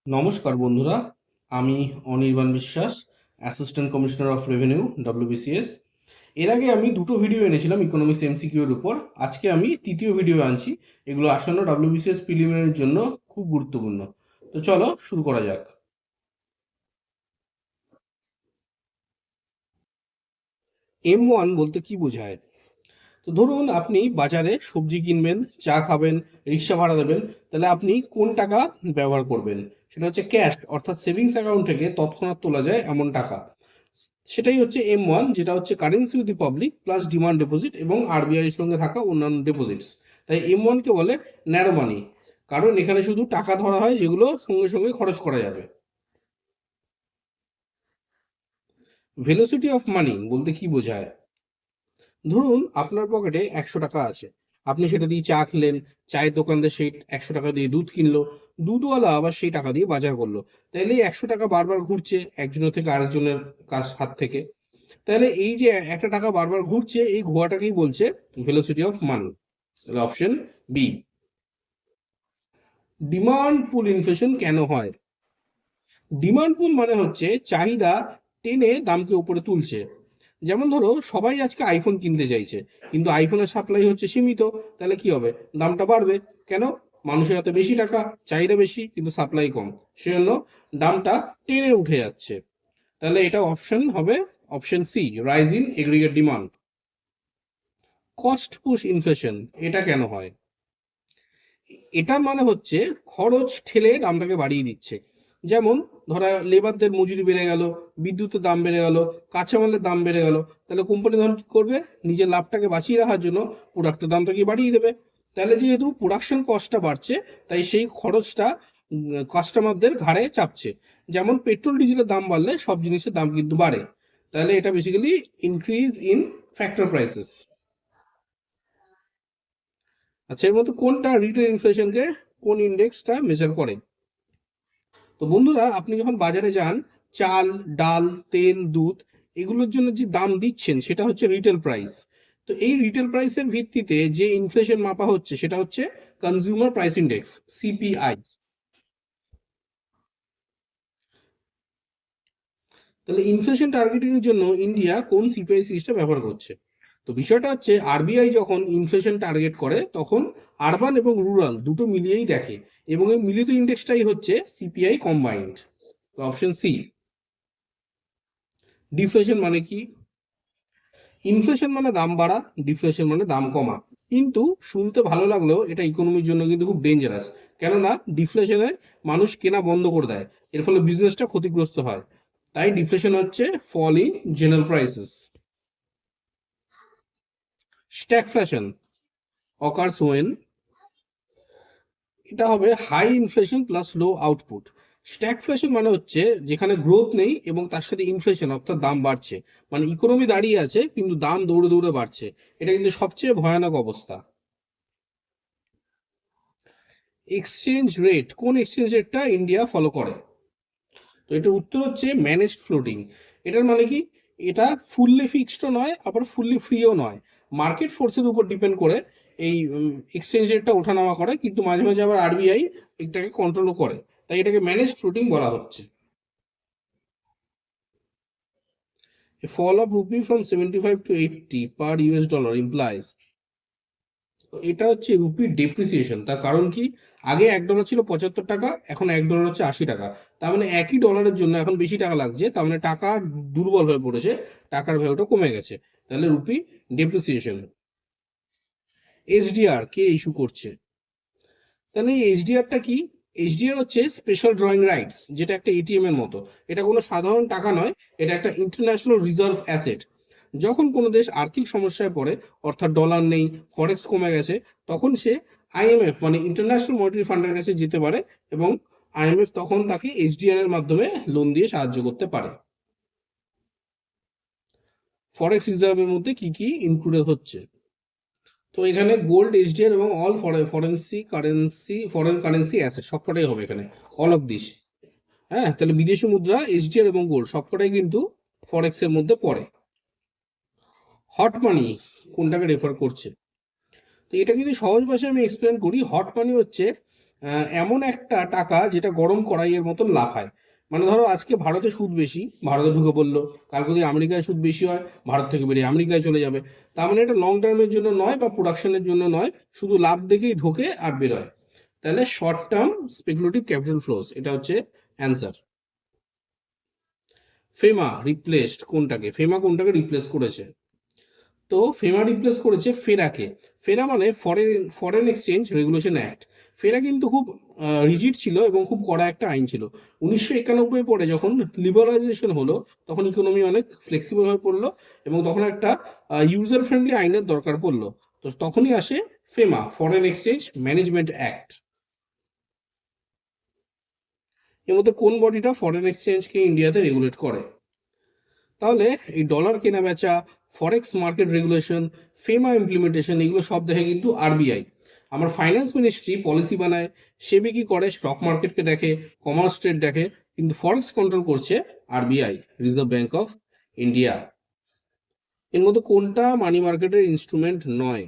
নমস্কার বন্ধুরা, আমি অনির্বাণ বিশ্বাস, assistant commissioner of revenue WBCS. এর আগে আমি দুটো ভিডিও এনেছিলাম ইকোনমিক্স এমসিকিউ এর উপর। আজকে আমি তৃতীয় ভিডিও আনছি। এগুলো আসন্ন ডব্লিউবিসিএস প্রিলিমিনারির জন্য খুব গুরুত্বপূর্ণ। তো চলো শুরু করা যাক। M1 বলতে কি বোঝায়? তো ধরুন আপনি বাজারে সবজি কিনবেন, চা খাবেন, রিক্সা ভাড়া দেবেন, তাহলে আপনি কোন টাকা ব্যবহার করবেন? সেটা হচ্ছে ক্যাশ, অর্থাৎ সেভিংস অ্যাকাউন্ট থেকে তৎক্ষণাৎ তোলা যায় এমন টাকা। সেটাই হচ্ছে M1, যেটা হচ্ছে currency with the public plus demand deposit এবং আরবিআই এর সঙ্গে থাকা অন্যান্য ডিপোজিটস। তাই M1 কে বলে ন্যারো মানি, কারণ এখানে শুধু টাকা ধরা হয় যেগুলো সঙ্গে সঙ্গে খরচ করা যাবে। ভেলোসিটি অফ মানি বলতে কি বোঝায়? ধরুন আপনার পকেটে 100 টাকা আছে, আপনি সেটা দিয়ে চা খেলেন, চায়ের দোকানদার সেই 100 টাকা দিয়ে দুধ কিনলো, দুধওয়ালা আবার সেই টাকা দিয়ে বাজার করলো। তাইলে এই 100 টাকা বারবার ঘুরছে একজনের থেকে আরেকজনের হাত থেকে। তাহলে এই যে একটা টাকা বারবার ঘুরছে, এই ঘোরাটাকেই বলছে ভেলোসিটি অফ মানি। তাহলে অপশন বি। ডিমান্ড পুল ইনফ্লেশন কেন হয়? ডিমান্ড পুল মানে হচ্ছে চাহিদা টেনে দামকে উপরে তুলছে। যেমন ধরো সবাই আজকে আইফোন কিনতে চাইছে, কিন্তু আইফোনের সাপ্লাই হচ্ছে সীমিত। তাহলে কি হবে? দামটা বাড়বে। কেন? মানুষের হাতে বেশি টাকা, চাহিদা বেশি কিন্তু সাপ্লাই কম, সেজন্য দামটা টেনে উঠে যাচ্ছে। তাহলে এটা অপশন হবে option C, rise in aggregate demand. Cost push inflation এটা কেন হয়? এটার মানে হচ্ছে খরচ ঠেলে দামটাকে বাড়িয়ে দিচ্ছে। যেমন ধরা লেবারদের মজুরি বেড়ে গেল, বিদ্যুতের দাম বেড়ে গেল, কাঁচামালের দাম বেড়ে গেল, তাহলে কোম্পানি ধরুন কি করবে? নিজের লাভটাকে বাঁচিয়ে রাখার জন্য প্রোডাক্টের দামটাকে বাড়িয়ে দেবে। তাহলে যেহেতু প্রোডাকশন কস্টটা বাড়ছে, তাই সেই খরচটা কাস্টমারদের ঘাড়ে চাপছে। যেমন পেট্রোল ডিজেলের দাম বাড়লে সব জিনিসের দাম কিন্তু বাড়ে। তাহলে এটা basically increase in factor prices. আচ্ছা, এর মধ্যে কোনটা রিটেল ইনফ্লেশনকে, কোন ইন্ডেক্সটা মেজার করে? তো বন্ধুরা, আপনি যখন বাজারে যান, চাল, ডাল, তেল, দুধ এগুলোর জন্য যে দাম দিচ্ছেন সেটা হচ্ছে রিটেল প্রাইস। তো এই রিটেল প্রাইসের ভিত্তিতে যে ইনফ্লেশন মাপা হচ্ছে সেটা হচ্ছে কনজিউমার প্রাইস ইন্ডেক্স, সিপিআই। তাহলে ইনফ্লেশন টার্গেটিং এর জন্য ইন্ডিয়া কোন সিপিআই সিরিজটা ব্যবহার করছে? তো বিষয়টা হচ্ছে আরবিআই যখন ইনফ্লেশন টার্গেট করে তখন আরবান এবং রুরাল দুটো মিলিয়েই দেখে, এবং এই মিলিত ইন্ডেক্সটাই হচ্ছে CPI combined. Option C. Deflation মানে কি? ইনফ্লেশন মানে দাম বাড়া, ডিফ্লেশন মানে দাম কমা। কিন্তু শুনতে ভালো লাগলেও এটা ইকোনমির জন্য কিন্তু খুব ডেঞ্জারাস। কেননা ডিফ্লেশনে মানুষ কেনা বন্ধ করে দেয়, এর ফলে বিজনেসটা ক্ষতিগ্রস্ত হয়। তাই ডিফ্লেশন হচ্ছে fall in general prices. Stagflation occurs when, এটা হবে high inflation plus low output. Stagflation মানে হচ্ছে যেখানে গ্রোথ নেই এবং তার সাথে ইনফ্লেশন অর্থাৎ দাম বাড়ছে, মানে ইকোনমি দাঁড়িয়ে আছে কিন্তু দাম দৌড়ে দৌড়ে বাড়ছে। এটা কিন্তু সবচেয়ে ভয়ানক অবস্থা। এক্সচেঞ্জ রেট, কোন এক্সচেঞ্জ রেটটা ইন্ডিয়া ফলো করে? তো এটার উত্তর হচ্ছে ম্যানেজড ফ্লোটিং। এটার মানে কি? এটা ফুললি ফিক্সডও নয় আবার ফুললি ফ্রিও নয়, মার্কেট ফোর্সের উপর ডিপেন্ড করে এই এক্সচেঞ্জ রেটটা ওঠানামা করে, কিন্তু মাঝে মাঝে আবার আরবিআই এটাকে কন্ট্রোলও করে। তাই এটাকে ম্যানেজ ফ্লোটিং বলা হচ্ছে। A fall of rupee from 75 to 80 per US dollar implies, এটা হচ্ছে রুপির ডেপ্রিসিয়েশন। তার কারণ কি? আগে $1 ছিল 75 টাকা, এখন $1 হচ্ছে 80 টাকা। তার মানে একই ডলারের জন্য এখন বেশি টাকা লাগছে, তার মানে টাকা দুর্বল হয়ে পড়েছে, টাকার ভ্যালুটা কমে গেছে। তাহলে রুপি ডেপ্রিসিয়েশন। এইচডিআর কে ইস্যু করছে? তাহলে এই এইচডিআরটা কি? এইচডিআর হচ্ছে স্পেশাল ড্রয়িং রাইটস, যেটা একটা এটিএম এর মতো। এটা কোনো সাধারণ টাকা নয়, এটা একটা ইন্টারন্যাশনাল রিজার্ভ অ্যাসেট। যখন কোনো দেশ আর্থিক সমস্যায় পড়ে, অর্থাৎ ডলার নেই, ফরেক্স কমে গেছে, তখন সে আইএমএফ মানে ইন্টারন্যাশনাল মনিটারি ফান্ডের কাছে যেতে পারে, এবং আইএমএফ তখন তাকে এইচডিআর এর মাধ্যমে লোন দিয়ে সাহায্য করতে পারে। ফরেক্স রিজার্ভের মধ্যে কি কি ইনক্লুডেড হচ্ছে? তো এখানে গোল্ড, এইচডিআর এবং অল ফরেন কারেন্সি অ্যাসেট সবকটাই হবে এখানে, অল অফ দিস। হ্যাঁ, তাহলে বিদেশি মুদ্রা, এইচডিআর এবং গোল্ড সবকটাই কিন্তু ফরেক্স এর মধ্যে পড়ে। হট মানি কোনটাকে রেফার করছে? তো এটা যদি সহজ ভাষায় আমি এক্সপ্লেন করি, হট মানি হচ্ছে এমন একটা টাকা যেটা গরম কড়াইয়ের মতন লাফায়। মানে ধরো আজকে ভারতে সুদ বেশি, ভারতে ঢুকে পড়লো, কালকে যদি আমেরিকায় সুদ বেশি হয়, ভারত থেকে বেরিয়ে আমেরিকায় চলে যাবে। তার মানে এটা লং টার্মের জন্য নয় বা প্রোডাকশনের জন্য নয়, শুধু লাভ দেখেই ঢোকে আর বেরোয়। তাহলে short term speculative capital flows, এটা হচ্ছে অ্যান্সার। ফেমা রিপ্লেসড কোনটাকে? ফেমা কোনটাকে রিপ্লেস করেছে? তো ফেমা রিপ্লেস করেছে ফেরাকে। ফেরা মানে ফরেন এক্সচেঞ্জ রেগুলেশন অ্যাক্ট। ফেরা কিন্তু খুব রিজিড ছিল এবং খুব কড়া একটা আইন ছিল। 1991 পরে যখন লিবারালাইজেশন হলো, তখন ইকোনমি অনেক ফ্লেক্সিবল হয়ে পড়লো এবং তখন একটা ইউজার ফ্রেন্ডলি আইনের দরকার পড়লো। তো তখনই আসে FEMA, foreign exchange management act. এর মধ্যে কোন বডিটা ফরেন এক্সচেঞ্জকে ইন্ডিয়াতে রেগুলেট করে? তাহলে এই ডলার কেনা বেচা, ফরেক্স মার্কেট রেগুলেশন, ফেমা ইমপ্লিমেন্টেশন, এগুলো সব দেখে কিন্তু আরবিআই। আমার ফাইন্যান্স মিনিস্ট্রি পলিসি বানায়, সেবি কি করে স্টক মার্কেটকে দেখে, কমার্স ট্রেড দেখে, কিন্তু ফরেক্স কন্ট্রোল করছে RBI, reserve bank of India. এর মধ্যে কোনটা মানি মার্কেটের ইনস্ট্রুমেন্ট নয়?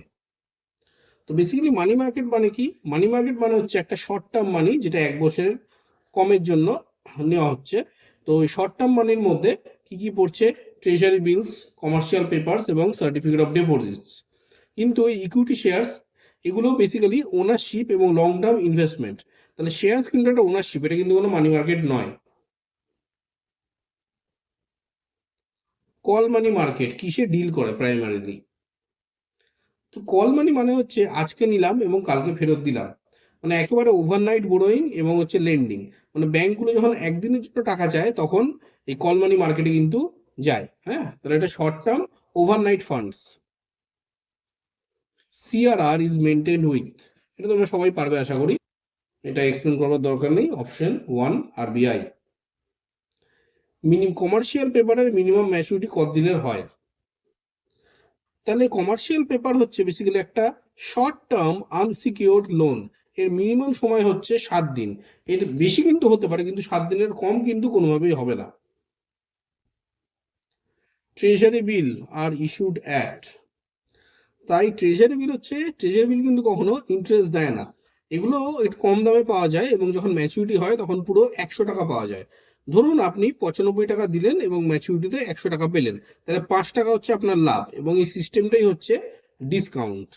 তো বেসিক্যালি মানি মার্কেট মানে কি? মানি মার্কেট মানে হচ্ছে একটা শর্ট টার্ম মানি, যেটা 1 বছরের কমের জন্য নেওয়া হচ্ছে। তো ওই শর্ট টার্ম মানির মধ্যে কি কি পড়ছে? ট্রেজারি বিলস, কমার্শিয়াল পেপারস এবং সার্টিফিকেট অফ ডিপোজিটস। কিন্তু এই ইকুইটি শেয়ারস, এগুলো বেসিক্যালি ওনারশিপ এবং লং টার্ম ইনভেস্টমেন্ট। তাহলে শেয়ারস কিন্তু একটা ওনারশিপ, এটা কিন্তু কোনো মানি মার্কেট নয়। কল মানি মার্কেট কিসে ডিল করে প্রাইমারিলি? তো কল মানি মানে হচ্ছে আজকে নিলাম এবং কালকে ফেরত দিলাম, মানে একেবারে ওভারনাইট বোরোয়িং এবং হচ্ছে লেন্ডিং। মানে ব্যাংকগুলো যখন একদিনের জন্য টাকা চায়, তখন এই কল মানি মার্কেটে কিন্তু যায়। হ্যাঁ, তাহলে এটা short term overnight funds. CRR is maintain with, এটা তোমরা সবাই পারবে আশা করি, এটা এক্সপ্লেন করার দরকার নেই। Option 1 RBI. কমার্শিয়াল পেপারের মিনিমাম ম্যাচুরিটি কত দিনের হয়? তাহলে কমার্শিয়াল পেপার হচ্ছে বেসিক্যালি একটা শর্ট টার্ম আনসিকিউরড লোন। এর মিনিমাম সময় হচ্ছে 7 দিন। এর বেশি কিন্তু হতে পারে, কিন্তু 7 দিনের কম কিন্তু কোনোভাবেই হবে না। Treasury bill are issued at. তাই ট্রেজারি বিল হচ্ছে, ট্রেজারি বিল কিন্তু কখনো ইন্টারেস্ট দেয় না। এগুলো একটু কম দামে পাওয়া যায় এবং যখন ম্যাচুরিটি হয় তখন পুরো 100 টাকা পাওয়া যায়। ধরুন আপনি 95 টাকা দিলেন এবং ম্যাচুরিটিতে 100 টাকা পেলেন, তাহলে 5 টাকা হচ্ছে আপনার লাভ, এবং এই সিস্টেমটাই হচ্ছে ডিসকাউন্ট।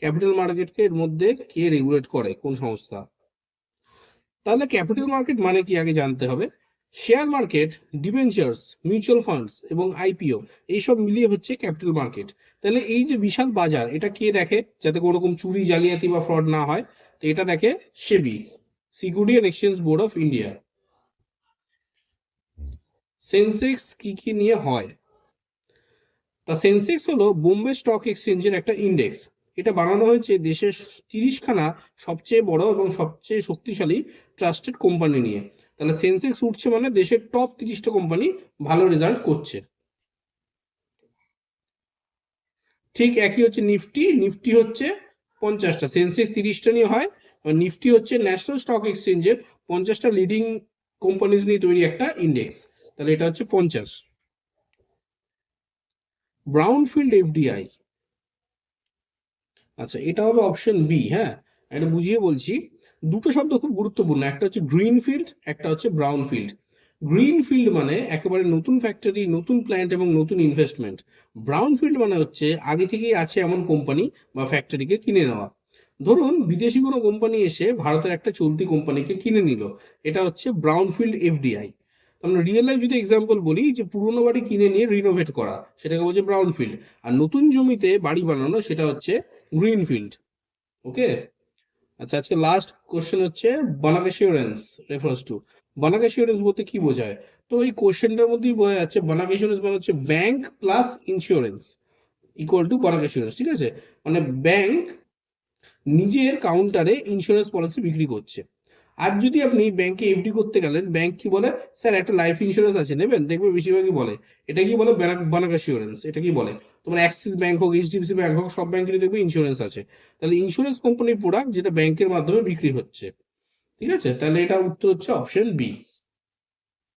ক্যাপিটাল মার্কেটকে এর মধ্যে কে রেগুলেট করে, কোন সংস্থা? তাহলে ক্যাপিটাল মার্কেট মানে কি আগে জানতে হবে। Share market, debentures, mutual funds এবং আইপিও, এইসব মিলিয়ে হচ্ছে ক্যাপিটাল মার্কেট। তাহলে এই যে বিশাল বাজার, এটা কে দেখে যাতে কোনো রকম চুরি, জালিয়াতি বা ফ্রড না হয়? তো এটা দেখে SEBI, security and exchange board of India. Sensex কি কি নিয়ে হয়? তা সেন্সেক্স হলো বোম্বে স্টক এক্সচেঞ্জের একটা ইন্ডেক্স। এটা বানানো হয়েছে দেশের 30খানা সবচেয়ে বড় এবং সবচেয়ে শক্তিশালী ট্রাস্টেড কোম্পানি নিয়ে। তাহলে সেন্সেক্স উঠছে মানে দেশের টপ 30টা কোম্পানি ভালো রেজাল্ট করছে। ঠিক একই হচ্ছে নিফটি। নিফটি হচ্ছে 50টা, সেন্সেক্স 30টা নিয়ে হয়। নিফটি হচ্ছে ন্যাশনাল স্টক এক্সচেঞ্জের 50টা লিডিং কোম্পানিজ নিয়ে তৈরি একটা ইন্ডেক্স। তাহলে এটা হচ্ছে 50। ব্রাউনফিল্ড এফডিআই, আচ্ছা এটা হবে অপশন বি। হ্যাঁ, এটা বুঝিয়ে বলছি। দুটো শব্দ খুব গুরুত্বপূর্ণ, একটা হচ্ছে গ্রিন ফিল্ড, একটা হচ্ছে ব্রাউন ফিল্ড। গ্রিন ফিল্ড মানে একেবারে নতুন ফ্যাক্টরি, নতুন প্ল্যান্ট এবং নতুন ইনভেস্টমেন্ট। ব্রাউন ফিল্ড মানে হচ্ছে আগে থেকেই আছে এমন কোম্পানি বা ফ্যাক্টরিকে কিনে নেওয়া। ধরুন বিদেশি কোনো কোম্পানি এসে ভারতের একটা চলতি কোম্পানিকে কিনে নিল, এটা হচ্ছে ব্রাউন ফিল্ড এফডিআই। আমরা রিয়েল লাইফ যদি এক্সাম্পল বলি, যে পুরোনো বাড়ি কিনে নিয়ে রিনোভেট করা, সেটাকে বলছে ব্রাউন ফিল্ড। আর নতুন জমিতে বাড়ি বানানো, সেটা হচ্ছে গ্রিন ফিল্ড। ওকে। আচ্ছা, আজকে লাস্ট কোশ্চেন হচ্ছে বানাক অ্যাসিওরেন্স রেফারেন্স টু। বানাক অ্যাসিওরেন্স বলতে কি বোঝায়? তো এই কোশ্চেনটার মধ্যেই বোঝা যাচ্ছে বানাক অ্যাসিওরেন্স মানে হচ্ছে bank plus insurance equal to bancassurance. ঠিক আছে, মানে ব্যাংক নিজের কাউন্টারে ইন্স্যুরেন্স পলিসি বিক্রি করছে। আর যদি আপনি ব্যাংকে এফডি করতে গেলেন, ব্যাংক কি বলে, স্যার একটা লাইফ ইন্স্যুরেন্স আছে নেবেন? দেখবে বেশিরভাগই বলে এটা কি বলে, বানাক অ্যাসিওরেন্স। এটা কি বলে, তোমার অ্যাক্সিস ব্যাংক হোক, এইচডিএফসি ব্যাংক হোক, সব ব্যাংকেরই দেখবে ইন্স্যুরেন্স আছে। তাহলে ইন্স্যুরেন্স কোম্পানির প্রোডাক্ট যেটা ব্যাংকের মাধ্যমে বিক্রি হচ্ছে। ঠিক আছে, তাহলে এটা উত্তর হচ্ছে অপশন বি।